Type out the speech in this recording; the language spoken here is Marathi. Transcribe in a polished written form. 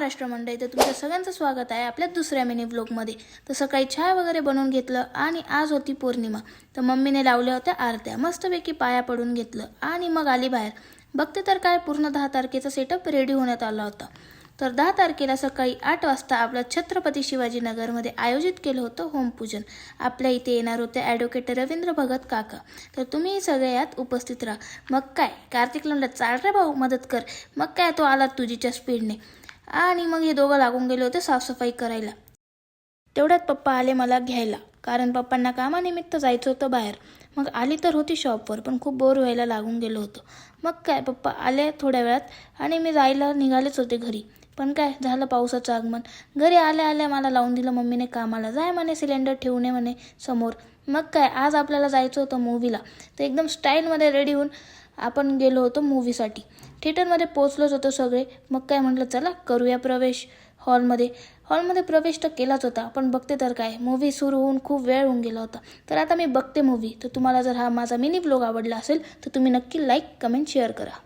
महाराष्ट्र मंडळी, तर तुमच्या सगळ्यांचं स्वागत आहे आपल्या दुसऱ्या मिनी व्लॉगमध्ये। तर सकाळी चहा वगैरे बनवून घेतलं आणि आज होती पौर्णिमा, तर मम्मीने लावल्या होत्या आरत्या, मस्तपैकी पाया पडून घेतलं आणि मग आली बाहेर। बघते तर काय पूर्ण 10 तारखेचा सेटअप रेडी होण्यात आला होता। तर 10 तारखेला सकाळी 8 वाजता आपल्या छत्रपती शिवाजी नगरमध्ये आयोजित केलं होतं होमपूजन। आपल्या इथे येणार होते ॲडव्होकेट रवींद्र भगत काका, तर तुम्ही सगळे यात उपस्थित राहा। मग काय कार्तिकला म्हणलं चाल रे भाऊ मदत कर, मग काय तो आला तुझीच्या स्पीडने आणि मग हे दोघं लागून गेले होते साफसफाई करायला। तेवढ्यात पप्पा आले मला घ्यायला, कारण पप्पांना कामानिमित्त जायचं होतं बाहेर। मग आली तर होती शॉपवर, पण खूप बोर व्हायला लागून गेलो होतं। मग काय पप्पा आले थोड्या वेळात आणि मी जायला निघालेच होते घरी, पण काय झालं पावसाचं आगमन। घरी आल्या आल्या मला लावून दिलं मम्मीने कामाला, जाय म्हणे सिलेंडर ठेवून ये म्हणे समोर। मग काय आज आपल्याला जायचं होतं मूवीला, तर एकदम स्टाईलमध्ये रेडी होऊन आपण गेलो होतो मूवीसाठी। थिएटरमध्ये पोचलोच होतो सगळे। मग काय म्हटलं चला करूया प्रवेश हॉलमध्ये प्रवेश तर केलाच होता, पण बघते तर काय मूवी सुरू होऊन खूप वेळ होऊन गेला होता। तर आता मी बघते मूवी। तर तुम्हाला जर हा माझा मिनी ब्लॉग आवडला असेल तर तुम्ही नक्की लाईक कमेंट शेअर करा।